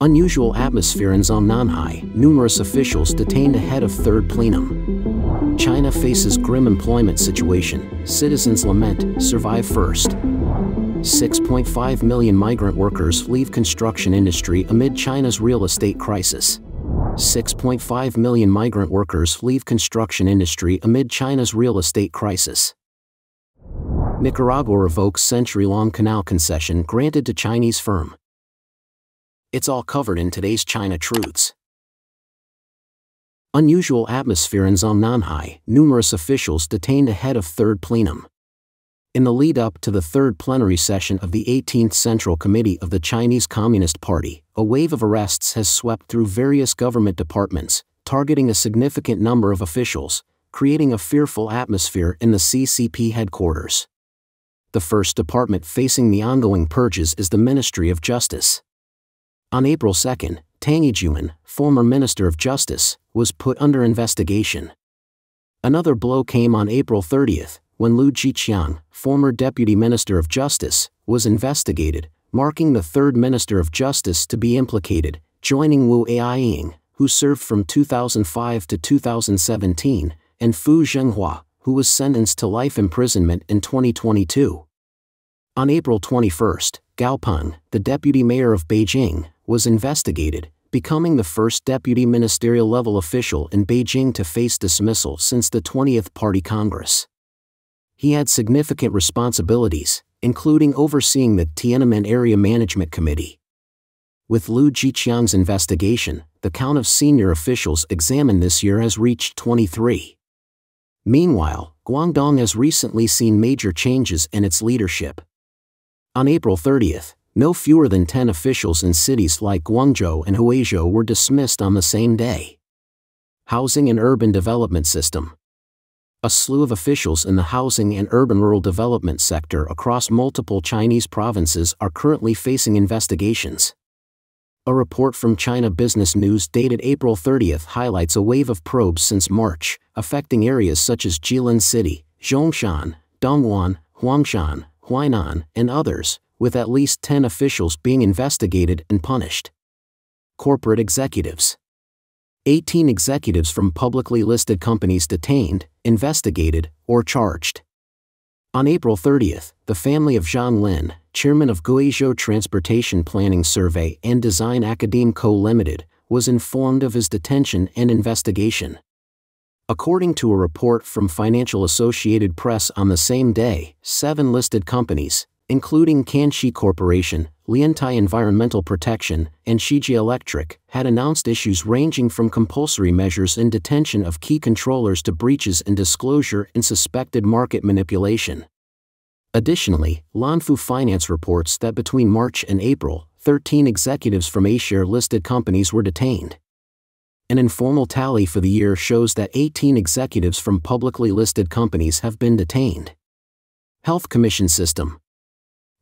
Unusual atmosphere in Zhongnanhai, numerous officials detained ahead of third plenum. China faces grim employment situation, citizens lament, survive first. 6.5 million migrant workers leave construction industry amid China's real estate crisis. 6.5 million migrant workers leave construction industry amid China's real estate crisis. Nicaragua revokes century-long Canal concession granted to Chinese firm. It's all covered in today's China Truths. Unusual atmosphere in Zhongnanhai, numerous officials detained ahead of third plenum. In the lead-up to the third plenary session of the 18th Central Committee of the Chinese Communist Party, a wave of arrests has swept through various government departments, targeting a significant number of officials, creating a fearful atmosphere in the CCP headquarters. The first department facing the ongoing purges is the Ministry of Justice. On April 2, Tang Yijuan, former Minister of Justice, was put under investigation. Another blow came on April 30, when Liu Zhiqiang, former Deputy Minister of Justice, was investigated, marking the third Minister of Justice to be implicated, joining Wu Aiying, who served from 2005 to 2017, and Fu Zhenghua, who was sentenced to life imprisonment in 2022. On April 21, Gao Peng, the deputy mayor of Beijing, was investigated, becoming the first deputy ministerial-level official in Beijing to face dismissal since the 20th Party Congress. He had significant responsibilities, including overseeing the Tiananmen Area Management Committee. With Liu Zhiqiang's investigation, the count of senior officials examined this year has reached 23. Meanwhile, Guangdong has recently seen major changes in its leadership. On April 30, no fewer than 10 officials in cities like Guangzhou and Huizhou were dismissed on the same day. Housing and Urban Development System. A slew of officials in the housing and urban rural development sector across multiple Chinese provinces are currently facing investigations. A report from China Business News dated April 30 highlights a wave of probes since March, affecting areas such as Jilin City, Zhongshan, Dongguan, Huangshan, Huainan, and others, with at least 10 officials being investigated and punished. Corporate executives. 18 executives from publicly listed companies detained, investigated, or charged. On April 30, the family of Zhang Lin, chairman of Guizhou Transportation Planning Survey and Design Academe Co. Limited, was informed of his detention and investigation. According to a report from Financial Associated Press on the same day, 7 listed companies, including Kanxi Corporation, Liantai Environmental Protection, and Shiji Electric, had announced issues ranging from compulsory measures in detention of key controllers to breaches in disclosure and suspected market manipulation. Additionally, Lanfu Finance reports that between March and April, 13 executives from A-share-listed companies were detained. An informal tally for the year shows that 18 executives from publicly listed companies have been detained. Health Commission System.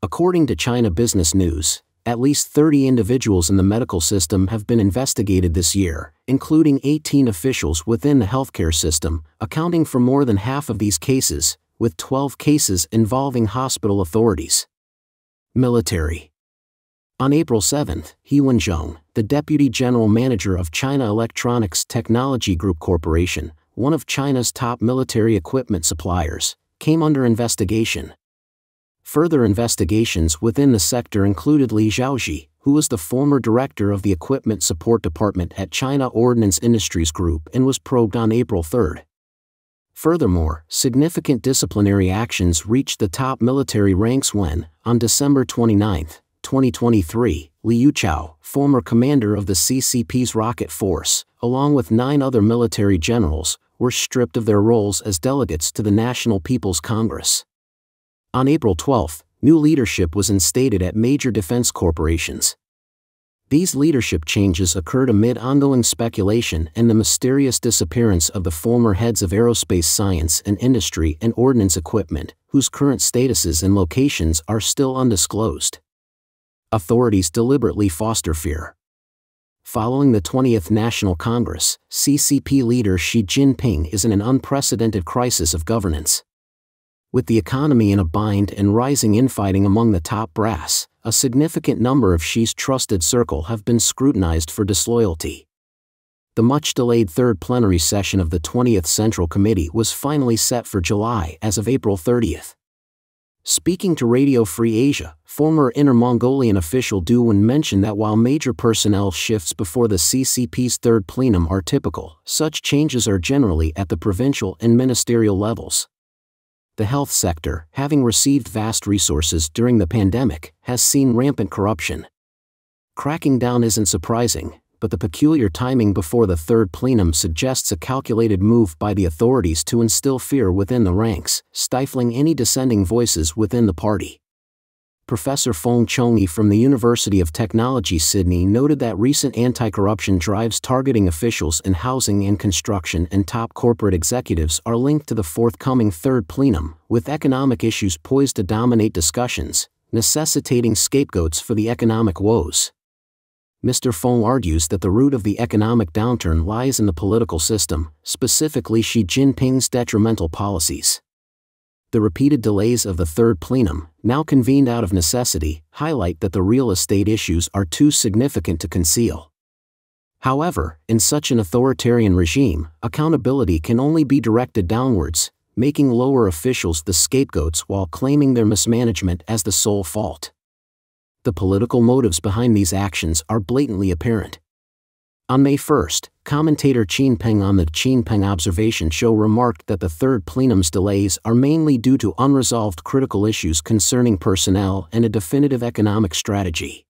According to China Business News, at least 30 individuals in the medical system have been investigated this year, including 18 officials within the healthcare system, accounting for more than half of these cases, with 12 cases involving hospital authorities. Military. On April 7, He Wenzhong, the Deputy General Manager of China Electronics Technology Group Corporation, one of China's top military equipment suppliers, came under investigation. Further investigations within the sector included Li Zhaoji, who was the former director of the Equipment Support Department at China Ordnance Industries Group and was probed on April 3. Furthermore, significant disciplinary actions reached the top military ranks when, on December 29, 2023, Liu Chao, former commander of the CCP's rocket force, along with 9 other military generals, were stripped of their roles as delegates to the National People's Congress. On April 12, new leadership was instated at major defense corporations. These leadership changes occurred amid ongoing speculation and the mysterious disappearance of the former heads of aerospace science and industry and ordnance equipment, whose current statuses and locations are still undisclosed. Authorities deliberately foster fear. Following the 20th National Congress, CCP leader Xi Jinping is in an unprecedented crisis of governance. With the economy in a bind and rising infighting among the top brass, a significant number of Xi's trusted circle have been scrutinized for disloyalty. The much-delayed third plenary session of the 20th Central Committee was finally set for July as of April 30th. Speaking to Radio Free Asia, former Inner Mongolian official Du Wen mentioned that while major personnel shifts before the CCP's third plenum are typical, such changes are generally at the provincial and ministerial levels. The health sector, having received vast resources during the pandemic, has seen rampant corruption. Cracking down isn't surprising, but the peculiar timing before the third plenum suggests a calculated move by the authorities to instill fear within the ranks, stifling any dissenting voices within the party. Professor Fong Chongyi from the University of Technology Sydney noted that recent anti-corruption drives targeting officials in housing and construction and top corporate executives are linked to the forthcoming third plenum, with economic issues poised to dominate discussions, necessitating scapegoats for the economic woes. Mr. Fong argues that the root of the economic downturn lies in the political system, specifically Xi Jinping's detrimental policies. The repeated delays of the third plenum, now convened out of necessity, highlight that the real estate issues are too significant to conceal. However, in such an authoritarian regime, accountability can only be directed downwards, making lower officials the scapegoats while claiming their mismanagement as the sole fault. The political motives behind these actions are blatantly apparent. On May 1st, commentator Qin Peng on the Qin Peng Observation Show remarked that the third plenum's delays are mainly due to unresolved critical issues concerning personnel and a definitive economic strategy.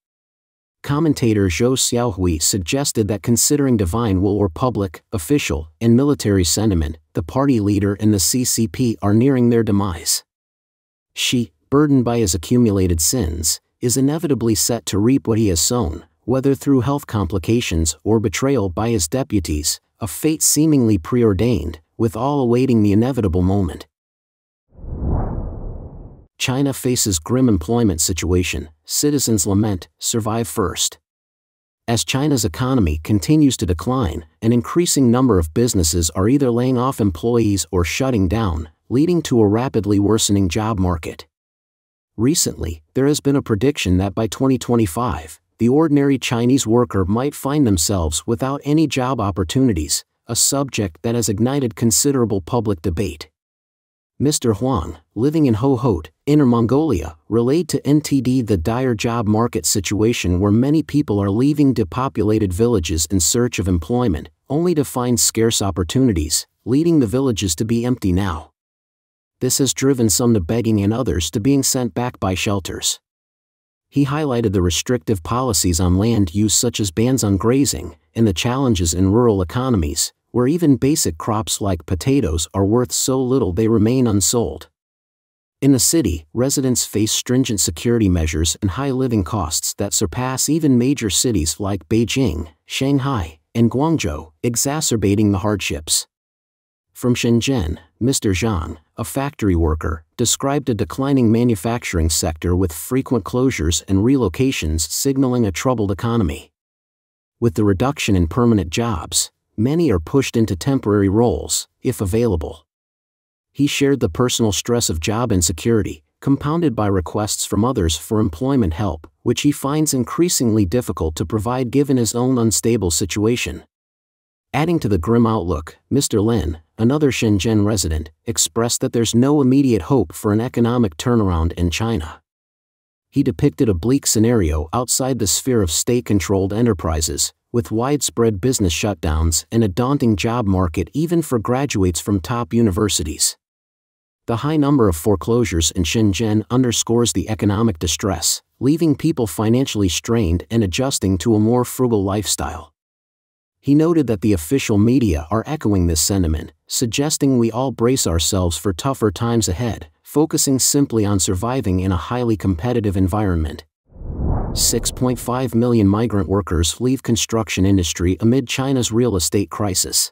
Commentator Zhou Xiaohui suggested that considering divine will or public, official, and military sentiment, the party leader and the CCP are nearing their demise. Xi, burdened by his accumulated sins, is inevitably set to reap what he has sown, whether through health complications or betrayal by his deputies, a fate seemingly preordained, with all awaiting the inevitable moment. China faces grim employment situation, citizens lament, survive first. As China's economy continues to decline, an increasing number of businesses are either laying off employees or shutting down, leading to a rapidly worsening job market. Recently, there has been a prediction that by 2025, the ordinary Chinese worker might find themselves without any job opportunities, a subject that has ignited considerable public debate. Mr. Huang, living in Ho-Hot, Inner Mongolia, relayed to NTD the dire job market situation where many people are leaving depopulated villages in search of employment, only to find scarce opportunities, leading the villages to be empty now. This has driven some to begging and others to being sent back by shelters. He highlighted the restrictive policies on land use such as bans on grazing, and the challenges in rural economies, where even basic crops like potatoes are worth so little they remain unsold. In the city, residents face stringent security measures and high living costs that surpass even major cities like Beijing, Shanghai, and Guangzhou, exacerbating the hardships. From Shenzhen, Mr. Zhang, a factory worker, described a declining manufacturing sector with frequent closures and relocations signaling a troubled economy. With the reduction in permanent jobs, many are pushed into temporary roles, if available. He shared the personal stress of job insecurity, compounded by requests from others for employment help, which he finds increasingly difficult to provide given his own unstable situation. Adding to the grim outlook, Mr. Lin, another Shenzhen resident, expressed that there's no immediate hope for an economic turnaround in China. He depicted a bleak scenario outside the sphere of state-controlled enterprises, with widespread business shutdowns and a daunting job market even for graduates from top universities. The high number of foreclosures in Shenzhen underscores the economic distress, leaving people financially strained and adjusting to a more frugal lifestyle. He noted that the official media are echoing this sentiment, suggesting we all brace ourselves for tougher times ahead, focusing simply on surviving in a highly competitive environment. 6.5 million migrant workers leave construction industry amid China's real estate crisis.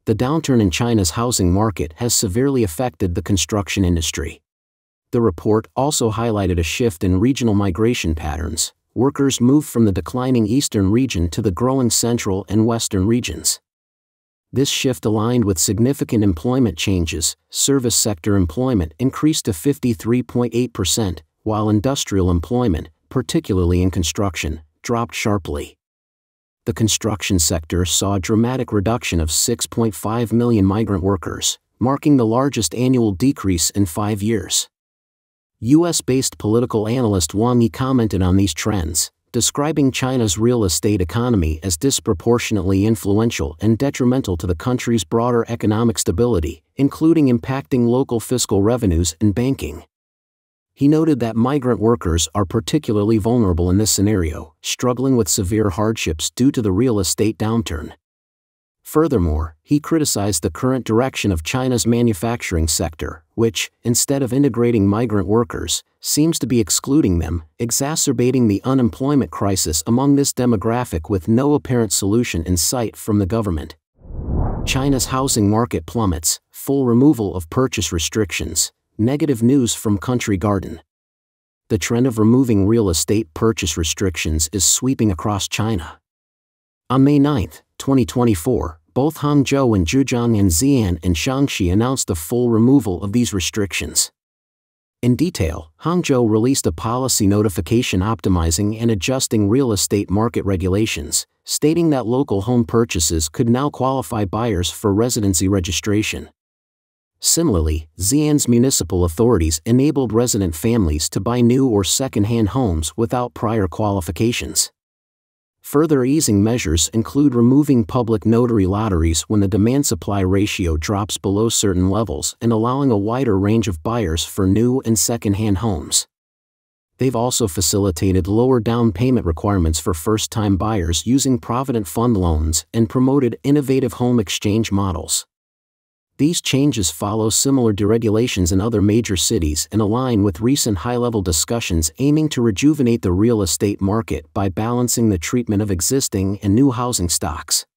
The downturn in China's housing market has severely affected the construction industry. The report also highlighted a shift in regional migration patterns. Workers moved from the declining eastern region to the growing central and western regions. This shift aligned with significant employment changes. Service sector employment increased to 53.8%, while industrial employment, particularly in construction, dropped sharply. The construction sector saw a dramatic reduction of 6.5 million migrant workers, marking the largest annual decrease in 5 years. US-based political analyst Wang Yi commented on these trends, describing China's real estate economy as disproportionately influential and detrimental to the country's broader economic stability, including impacting local fiscal revenues and banking. He noted that migrant workers are particularly vulnerable in this scenario, struggling with severe hardships due to the real estate downturn. Furthermore, he criticized the current direction of China's manufacturing sector, which, instead of integrating migrant workers, seems to be excluding them, exacerbating the unemployment crisis among this demographic with no apparent solution in sight from the government. China's housing market plummets, full removal of purchase restrictions, negative news from Country Garden. The trend of removing real estate purchase restrictions is sweeping across China. On May 9, 2024, both Hangzhou and Zhejiang and Xi'an and Shaanxi announced the full removal of these restrictions. In detail, Hangzhou released a policy notification optimizing and adjusting real estate market regulations, stating that local home purchases could now qualify buyers for residency registration. Similarly, Xi'an's municipal authorities enabled resident families to buy new or second-hand homes without prior qualifications. Further easing measures include removing public notary lotteries when the demand-supply ratio drops below certain levels and allowing a wider range of buyers for new and second-hand homes. They've also facilitated lower down payment requirements for first-time buyers using Provident Fund loans and promoted innovative home exchange models. These changes follow similar deregulations in other major cities and align with recent high-level discussions aiming to rejuvenate the real estate market by balancing the treatment of existing and new housing stocks.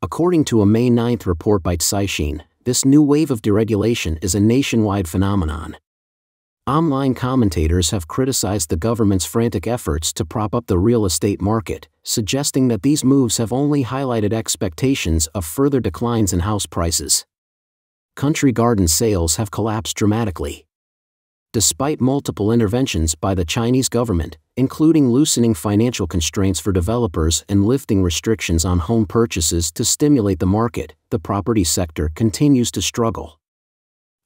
According to a May 9 report by Caixin, this new wave of deregulation is a nationwide phenomenon. Online commentators have criticized the government's frantic efforts to prop up the real estate market, suggesting that these moves have only highlighted expectations of further declines in house prices. Country Garden sales have collapsed dramatically. Despite multiple interventions by the Chinese government, including loosening financial constraints for developers and lifting restrictions on home purchases to stimulate the market, the property sector continues to struggle.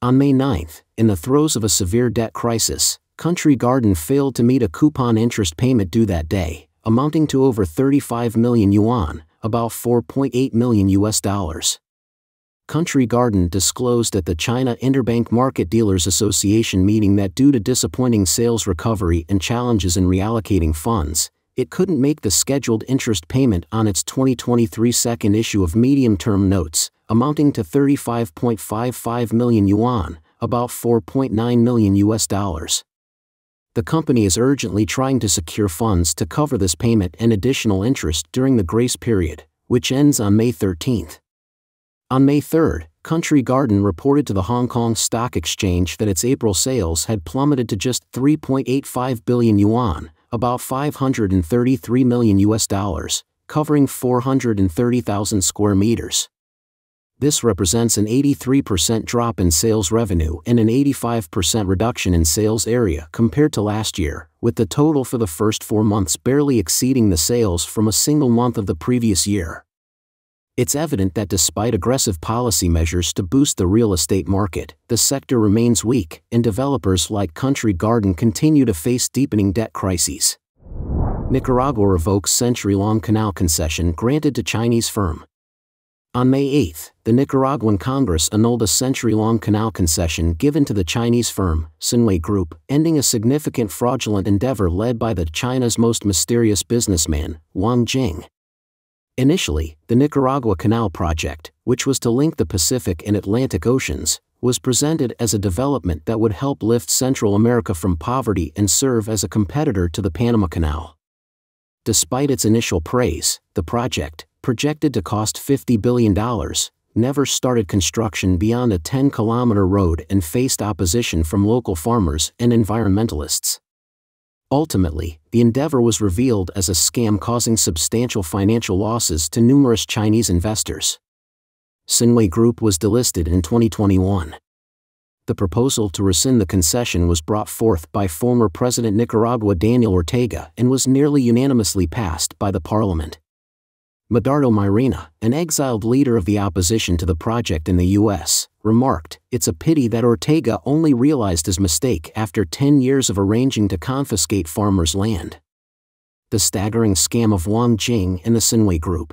On May 9, in the throes of a severe debt crisis, Country Garden failed to meet a coupon interest payment due that day, amounting to over 35 million yuan, about $4.8 million. Country Garden disclosed at the China Interbank Market Dealers Association meeting that due to disappointing sales recovery and challenges in reallocating funds, it couldn't make the scheduled interest payment on its 2023 second issue of medium-term notes, amounting to 35.55 million yuan, about $4.9 million. The company is urgently trying to secure funds to cover this payment and additional interest during the grace period, which ends on May 13. On May 3, Country Garden reported to the Hong Kong Stock Exchange that its April sales had plummeted to just 3.85 billion yuan, about $533 million, covering 430,000 square meters. This represents an 83% drop in sales revenue and an 85% reduction in sales area compared to last year, with the total for the first 4 months barely exceeding the sales from a single month of the previous year. It's evident that despite aggressive policy measures to boost the real estate market, the sector remains weak, and developers like Country Garden continue to face deepening debt crises. Nicaragua revokes century-long canal concession granted to Chinese firm. On May 8, the Nicaraguan Congress annulled a century-long canal concession given to the Chinese firm, Sunway Group, ending a significant fraudulent endeavor led by China's most mysterious businessman, Wang Jing. Initially, the Nicaragua Canal project, which was to link the Pacific and Atlantic Oceans, was presented as a development that would help lift Central America from poverty and serve as a competitor to the Panama Canal. Despite its initial praise, the project, projected to cost $50 billion, never started construction beyond a 10-kilometer road and faced opposition from local farmers and environmentalists. Ultimately, the endeavor was revealed as a scam causing substantial financial losses to numerous Chinese investors. Sunway Group was delisted in 2021. The proposal to rescind the concession was brought forth by former President Nicaragua Daniel Ortega and was nearly unanimously passed by the parliament. Medardo Mairena, an exiled leader of the opposition to the project in the U.S., remarked, "It's a pity that Ortega only realized his mistake after 10 years of arranging to confiscate farmers' land." The staggering scam of Wang Jing and the Sinway Group.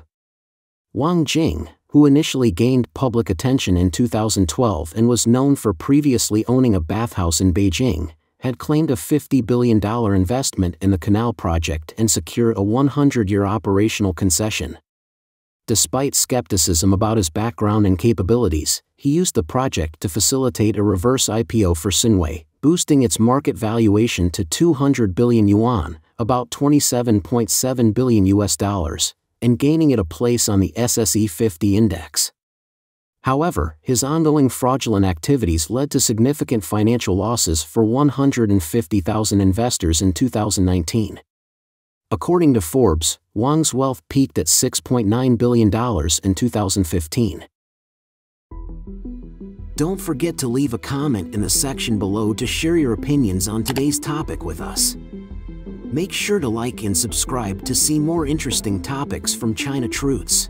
Wang Jing, who initially gained public attention in 2012 and was known for previously owning a bathhouse in Beijing, had claimed a $50 billion investment in the Canal project and secured a 100-year operational concession. Despite skepticism about his background and capabilities, he used the project to facilitate a reverse IPO for Sinway, boosting its market valuation to 200 billion yuan, about $27.7 billion, and gaining it a place on the SSE 50 index. However, his ongoing fraudulent activities led to significant financial losses for 150,000 investors in 2019. According to Forbes, Wang's wealth peaked at $6.9 billion in 2015. Don't forget to leave a comment in the section below to share your opinions on today's topic with us. Make sure to like and subscribe to see more interesting topics from China Truths.